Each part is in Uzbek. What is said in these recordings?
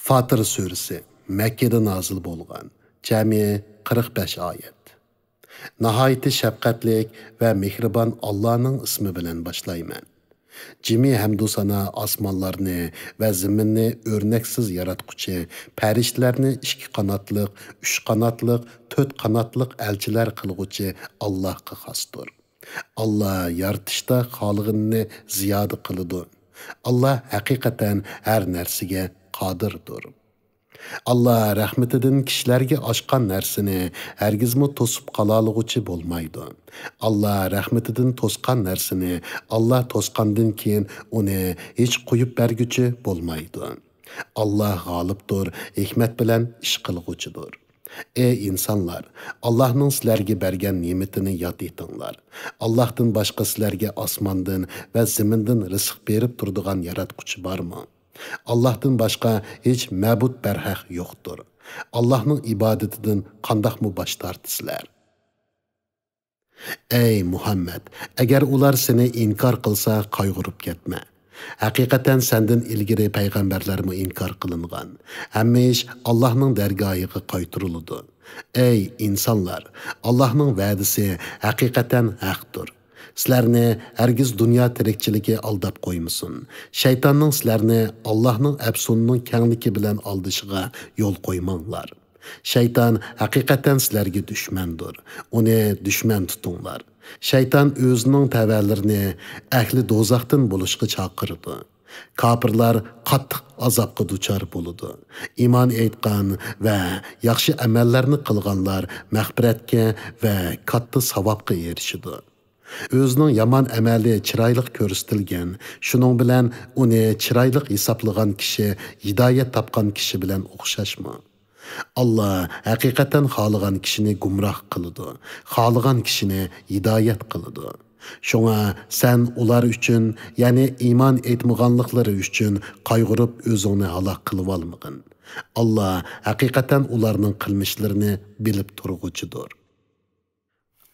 Fatır suresi Mekke'de nazil bo'lgan. Jami 45 oyat. Nihoyatda shafqatlik va mehribon Allohning ismi bilan boshlayman. Jimi hamdu sana osmonlarni va zaminni o'rnaksiz yaratquchi, farishtalarni ikki qanotliq, uch qanotliq, to'rt qanotliq elchilar qilg'uchi Allohga xosdir. Allah yaratishda xolig'ini ziyoda qiladi. Allah haqiqatan har narsaga qodirdir. Allah rahmetidan kishilarga oshgan narsani hargizmi to'sib qololg'uchi bo'lmaydi. Allah rahmetidan to'sgan narsani Allah to'sgandan keyin uni hech qo'yib berguchi bo'lmaydi. Allah g'olibdir, hikmat bilan ish qilg'uchidir. Ey insonlar, Allohning sizlarga bergan ne'matini yod etinglar. Allohdan boshqa sizlarga osmondan va zamindan rizq berib turadigan yaratquchi bormi? Allah'tan başqa hiç ma'bud barhaq yo'qdir. Allah'ның ibadetidan qandaqmı baş tartısılar? Ey Muhammed, agar ular seni inkar qilsa qayg'urib ketma. Haqiqatan senden ilgiri payg'ambarlarmi inkar qilingan. Hamma ish Allohning dargohiga qaytariladi. Ey insonlar, Allohning va'dasi haqiqatan haqdir. Sizlarni hargiz dunyo tirikchiligi aldab qo'ymasin. Shaytonning sizlarni Allohning afsunining kengligi bilan aldishiga yo'l qo'ymanglar. Shayton haqiqatan sizlarga dushmandir. Uni dushman tutinglar. Shayton o'zining tavallarini ahli do'zaxdan bo'lishga chaqirdi. Kafirlar qattiq azobga duchor bo'ladi. Iymon aytgan va yaxshi amallarni qilganlar mag'firatga va katta savobga erishadi. Özünün yaman əməli çirayliq ko'rsatilgan, shuning bilan uni çirayliq hisoblagan kishi hidayət tapgan kishi bilan o'xshashmi? Allah haqiqatan xohlagan kishini gumroh qiladi, xohlagan kishini hidayət qiladi. Şuna sen ular uchun, ya'ni iymon etmaganliklari uchun qayg'urib o'zingni halok qilib olmagin. Allah haqiqatan ularning qilmishlarini bilib turg'uchidir.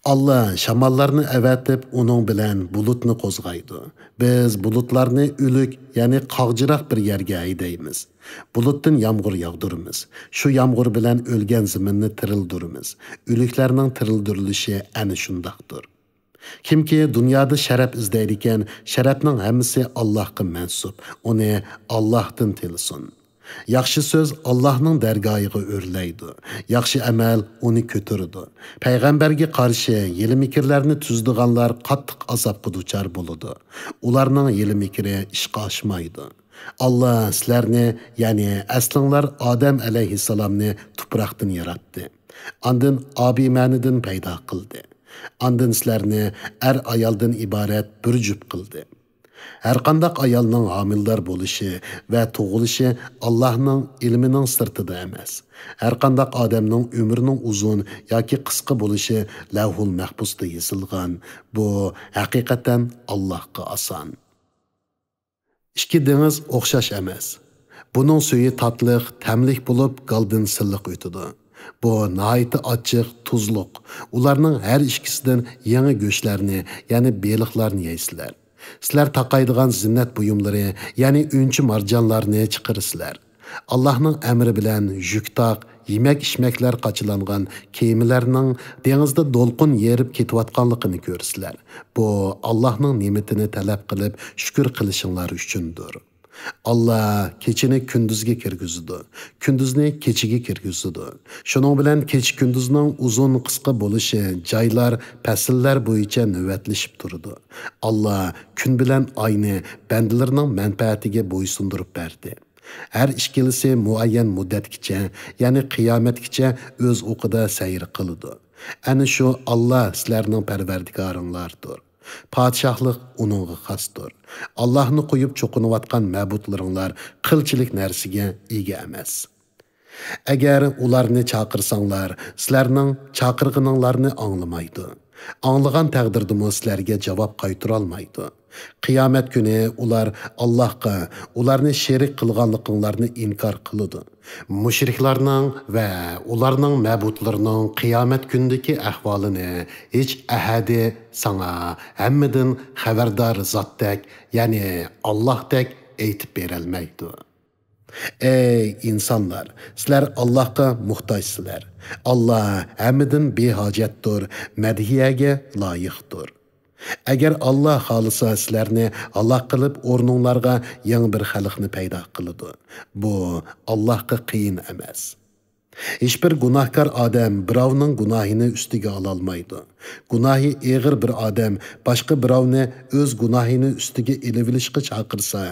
Allah şamallarını əvətib onun bilan bulutni qo'zg'aydi. Biz bulutlarni o'lik, ya'ni qag'jiroq bir yerga haydaymiz. Bulutdan yağmur yağdırırız. Şu yağmur bilan o'lgan zaminni tirildiramiz. O'liklarning tirildirilishi ana shundaqdir. Kimki dunyoda sharaf izlaydigan, sharafning hammasi Allohga mansub. Uni Allohdan tilsin. Yaxshi söz Allah'ның dargohiga o'rlaydi. Yaxshi amal uni ko'taradi. Payg'ambarga qarshi yeli mikirlarni tuzdiganlar qattiq azobga duchor bo'ladi. Ularning yeli mikri ishqa oshmaydi. Allah sizlarni, ya'ni aslinglar Odam alayhissalomni tuproqdan yaratdi. Ondan obimanidan paydo qildi. Ondan sizlarni ayoldan iborat bir jup qildi. Her qandaq ayolning homildor bo'lishi va tug'ilishi Allohning ilmining sirtida emas. Her qandaq odamning umrining uzun yoki qisqa bo'lishi lavhul mahfuzda yozilgan. Bu haqiqatan Allohga oson. Ikki dengiz o'xshash emas. Buning suvi tatliq, tamlik bo'lib, qalbin silliq o'tadi. Bu nihoyatda ochiq, tuzliq. Ularning har ikkisidan yangi go'shtlarni, ya'ni beliqlarni yeysizlar. Sizlar taqaydigan zinnat buyumlari, ya'ni unchi marjonlarni chiqarsizlar. Allohning amri bilan yuktoq, yemak-ichmaklar qachilangan kemalarning dengizda do'lqin yerib ketayotganligini ko'rsizlar. Bu Allohning ne'matini talab qilib shukr qilishinglar uchundir. Allah kechini kunduzga kirgizdi, kunduzni kechiga kirgizdi. Shuning bilan kechi kunduzning uzun qisqa bo'lishi joylar, fasllar bo'yicha navbatlashib turdi. Allah kun bilan oyni bandalarning manfaatiga bo'ysundirib berdi. Har ikkilisi muayyan muddatgacha, ya'ni qiyomatgacha o'z o'qida sayr qiladi. Ana shu Allah sizlarning parvardigoringlardir. Padişahlık onunğa xasdır. Allah'ını qoyub çoqunuvatqan məbudlarınlar qılçilik nərsiga ega emas. Əgər ularni çaqırsanglar, sizlərning çaqırğınыңlarni anlamaydı. Anlagan təqdirdimi sizlərga cavab qaytaralmaydı. Qiyomat kuni ular Allohga ularni sherik qilganliklarini inkor qiladi. Mushriklarning va ularning ma'budlarining qiyomat kundagi ahvolini hech ahadi sana hammadan xabardor zotdek, ya'ni Allohdek aytib berolmaydi. Ey insanlar, sizlar Allohga muhtojsizlar. Alloh hammadan behojatdir, madhiyaga loyiqdir. Agar Alloh xolisa sizlarni Alloh qilib o'rninglarga yangi bir xalqni paydo qiladi. Bu Allohga qiyin emas. Hiçbir günahkar adam birovning gunohini ustiga ololmaydi. Gunohi og'ir bir odam boshqa birovni o'z gunohini ustiga ilib-ilishga chaqirsa,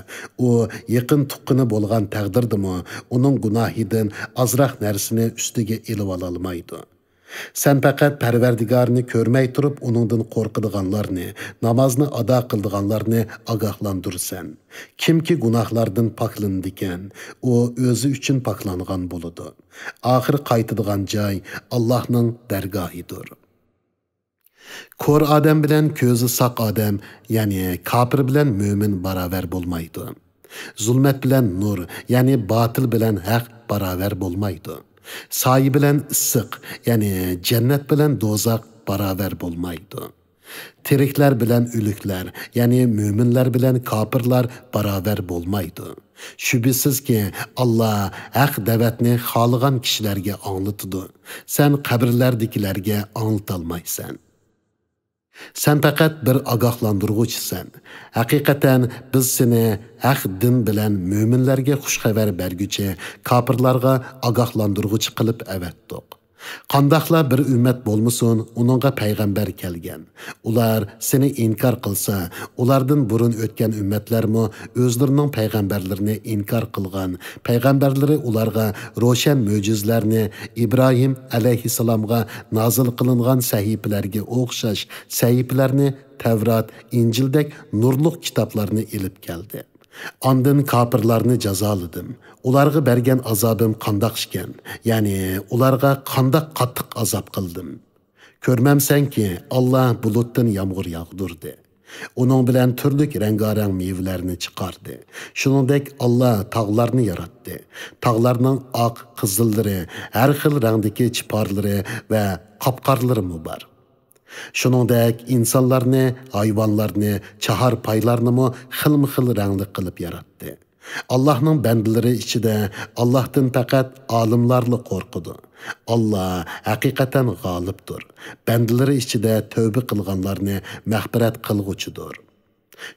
u yaqin tuqqini bo'lgan taqdirdimi, uning gunohidan ozroq narsani ustiga ilib ololmaydi. Sen faqat Parvardigorni ko'rmay turib, uningdan qo'rqadiganlarni, namozni ado qildiganlarni ogohlantirsan. Kimki gunohlardan poklanadi ekan, u o'zi uchun poklangan bo'ladi. Oxir qaytadigan joy Allohning dargohidir. Ko'r odam bilan ko'zi soq odam, ya'ni kofir bilan mo'min barobar bo'lmaydi. Zulmat bilan nur, ya'ni botil bilan haq barobar bo'lmaydi. Soyi bilan issiq, ya'ni jannat bilan do'zax barobar bo'lmaydi. Tiriklar bilan o'liklar, ya'ni mo'minlar bilan kofirlar barobar bo'lmaydi. Shubhisizki, Alloh haq da'vatni xohlagan kishilarga anglatadi. Sen qabrlardagilarga anglatolmaysan. Sen faqat bir ogohlantiruvchisan. Haqiqatan biz seni haq din bilan mo'minlarga xush xabar berguchi, kofirlarga ogohlantiruvchi qilib avatdiq. Qandaqla bir ummat bo'lmasin, uningga payg'ambar kelgan. Ular seni inkor qilsa, ulardan burun o'tgan ummatlarmi o'zlarining payg'ambarlarini inkor qilgan. Payg'ambarlari ularga ro'shan mo'jizlarni Ibrohim alayhissalomga nozil qilingan sahifalarga o'xshash sahifalarni Tavrat, Injildek nurliq kitoblarni ilib keldi. Ondan kofirlarni jazoladim. Ularga bergan azobim qandoq ekan, ya'ni ularga qandoq qattiq azob qildim. Ko'rmamsanki, Alloh bulutdan yomg'ir yog'dirdi. Uning bilan turli rangarang mevlarni chiqardi. Shuningdek, Alloh tog'larni yaratdi. Tog'larning oq, qizillari, har xil rangdagi chiporlari va qopqorlari bor. Shuningdek, insonlarni, hayvonlarni, chahar paylarni xilma-xil rangli qilib yaratdi. Allohning bandalari ichida Allohdan faqat olimlarni qo'rqidi. Alloh haqiqatan g'olibdir. Bandalari ichida tövbe qilganlarni mag'firat qilg'uchidir.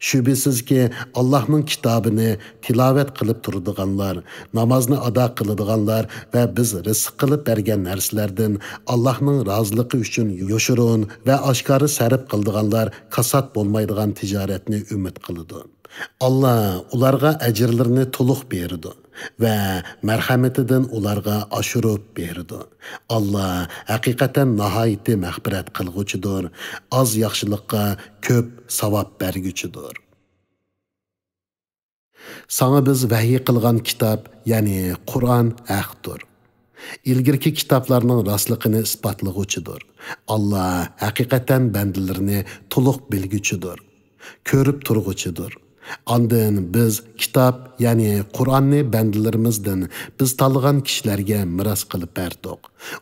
Şübhəsizki, Allah'ın kitabını tilovat qilib turadiganlar, namozni ado qiladiganlar va biz rizq qilib bergan narsalardan Allah'ın roziligi uchun yoshirun va oshkora sarf qiladiganlar kasod bo'lmaydigan tijoratni umid qiladi. Allah ularga ajrlarini to'liq beradi va marhamatidan ularga oshirib beradi. Allah haqiqatan nihoyatda mag'firat qilg'uchidir, oz yaxshilikqa ko'p savob berguchidir. Sana biz vahiy qilgan kitob, ya'ni Qur'on haqdir. İlgirki kitaplarının rastlıqını ispatlığıcıdır. Allah haqiqatan bandalarini to'liq bilguchidir, ko'rib turg'uchidir. Ondan biz kitap, ya'ni Qur'onni bandalarimizdan biz tanlagan kishilarga miros qilib berdik.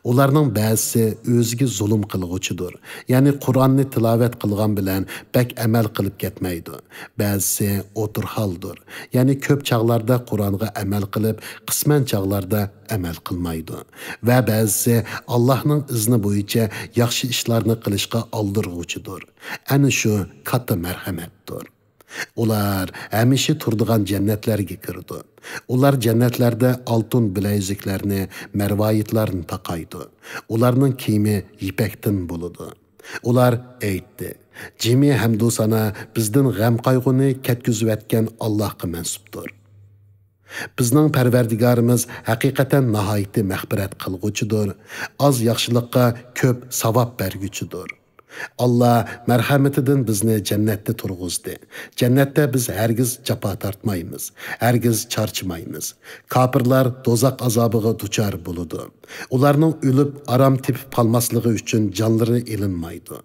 Ularning ba'zisi o'ziga zulm qilg'uchidir. Ya'ni Qur'onni tilovat qilgan bilan bak amal qilib ketmaydi. Ba'zisi o'tirholdir. Ya'ni ko'p chaqlarda Qur'onga amal qilib, qisman chaqlarda amal qilmaydi. Va ba'zisi Allohning izni bo'yicha yaxshi ishlarni qilishga oldirg'uchidir. Ana shu katta marhamatdir. Ular hamisha turdigan jannatlarga kirdi. Ular jannatlarda oltin bileziklarni, marvoyitlarni taqaydi. Ularning kiyimi ipakdan bo'ladi. Ular aytdi: "Jimi hamdu sana bizdan g'am qayg'uni ketkizayotgan Allohga mansubdir." Bizning Parvardigorimiz haqiqatan nihoyatda mag'firat qilg'uchidir, oz yaxshilikqa ko'p savob berguchidir. Allah merhametinden bizni cennette turg'uzdi. Cennette biz hergiz jafo tortmaymiz, hergiz charchimaymiz. Kafirlar dozaq azobiga duchor bo'ladi. Ularning o'lib aram tepib qolmasligi uchun jonlari ilinmaydi.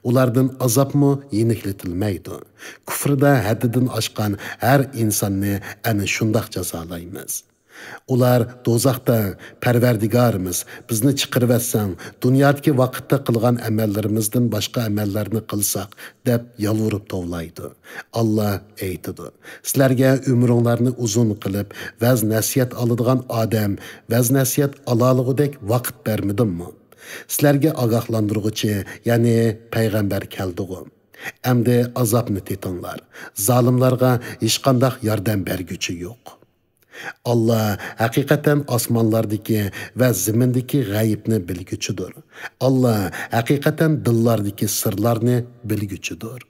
Ulardan azobmi yeniklatilmaydi. Kufrda haddidan oshgan har insonni ana shundoq jazolaymiz. Ular do'zaxda Parvardigorimiz bizni chiqarıversan, dunyodagi vaqtda qilgan amallarimizdan boshqa amallarni qilsak deb yalvorib tovlaydi. Allah aytadi: "Sizlarga umringlarni uzun qilib, vaz nasihat oladigan odam, vaz nasihat olalgudek vaqt bermidimmi? Sizlarga ogohlantiruvchi, ya'ni payg'ambar keldi-ku. Endi azobni tetinglar. Zolimlarga hech qanday yordam berguchi yo'q." Allah haqiqatan osmonlardagi va zimindagi g'ayibni bilguchidir. Allah haqiqatan dillardagi sirlarni bilguchidir.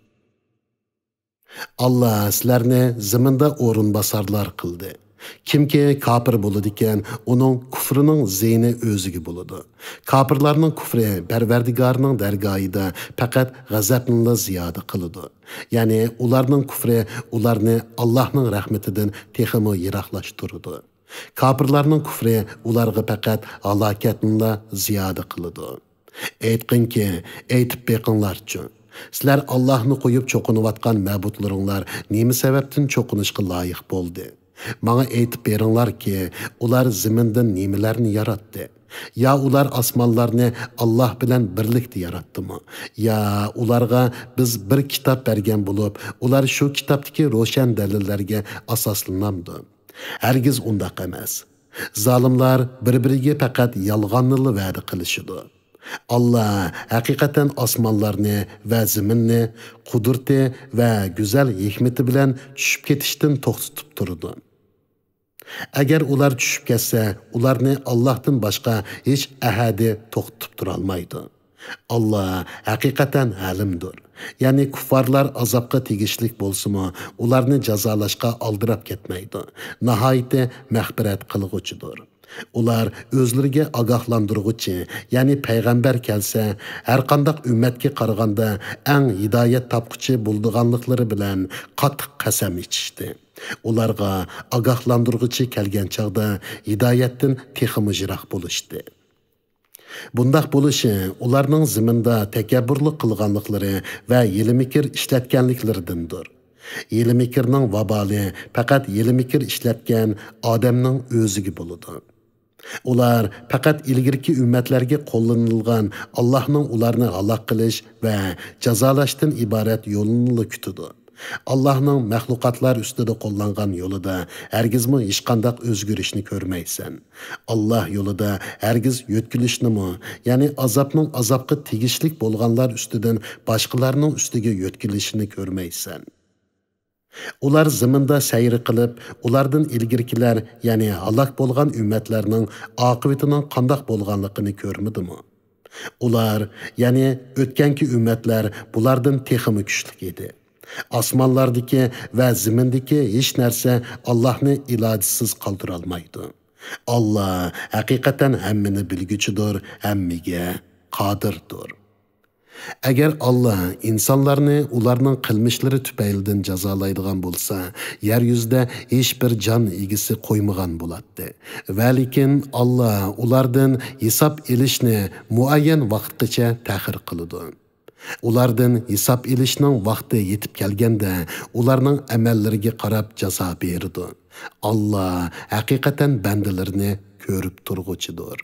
Allah sizlarni ziminda o'rinbosarlar qildi. Kimki kafir bo'ladi ekan, uning kufrining zeyni o'ziga bo'ladi. Kafirlarning kufri Parvardigorning dargohida faqat g'azabni ziyoda qiladi. Ya'ni ularning kufri ularni Allohning rahmatidan texmo yiroqlashtiradi. Kafirlarning kufri ularga faqat halokatni ziyoda qiladi. Aytqinki, aytib beqinglarchi. Sizlar Allohni qo'yib cho'qinayotgan ma'budlaringlar nima sababdan cho'qinishga loyiq bo'ldi? Bana aytib beringlarki, ular zimindan nimalarni yaratdi? Ya ular osmonlarni Allah bilan birlikda yaratdimi? Ya ularga biz bir kitob bergan bo'lib, ular shu kitobdagi ro'shan dalillarga asoslanamdi? Hargiz undaq emas. Zolimlar bir-biriga faqat yolg'onni va'da qilishidi. Allah haqiqatan osmonlarni va ziminni qudrati va go'zal hikmati bilan tushib ketishdan to'xtatib turdi. Agar ular tushib ketsa, ularni Allohdan boshqa hech ahadi to'xtatib tura olmaydi. Allah haqiqatan halimdir. Ya'ni kuffarlar azobga tegishlik bo'lsa-mu, ularni jazolashga aldirab ketmaydi. Nihoyatda mag'firat qilg'uchidir. Ular o'zlariga ogohlantiruvchi, ya'ni payg'ambar kelsa, har qanday ummatga qaraganda eng hidoyat topquchi bo'lganliklari bilan qattiq qasam ichishdi. Ularga ogohlantiruvchi kelgan chaqda hidoyatdan texmi jiroq bo'lishdi. Bundaq bo'lishi ularning ziminda takabburlik qilganliklari va yili-mikr ishlatganliklaridandir. Yili-mikrning vaboli faqat yili-mikr ishlatgan odamning o'ziga bo'ladi. Ular faqat ilgirki ummatlarga qo'llanilgan Allohning ularni halok qilish va jazolashdan iborat yo'lini kutadi. Allohning mahluqotlar ustida qo'llangan yo'lida hargizmi hech qanday o'zgarishni ko'rmaysan. Alloh yo'lida hargiz yo'tkilishni, ya'ni azobning azobga tegishlik bo'lganlar ustidan boshqalarning ustiga yo'tkilishini ko'rmaysan. Ular ziminda sayr qilib, ulardan ilgirkilar, ya'ni halok bo'lgan ummatlarning oqibatining qanday bo'lganligini ko'rmadimi? Ular, ya'ni o'tganki ummatlar bulardan texmi kuchli edi. Osmonlardagi va zimindagi hech narsa Allohni ilojisiz qoldira olmaydi. Allah haqiqatan hammani bilguchidir, hammaga qodirdir. Agar Allah insonlarni ularning qilmishlari tufaylidan jazolaydigan bo'lsa, yer yuzida hech bir jon egisi qo'ymagan bo'ladi. Va lekin Allah ulardan hisob elishni muayyan vaqtgacha ta'xir qiladi. Ulardan hisob elishning vaqti yetib kelganda, ularning amallariga qarab jazo beradi. Allah haqiqatan bandalarini ko'rib turg'uchidir.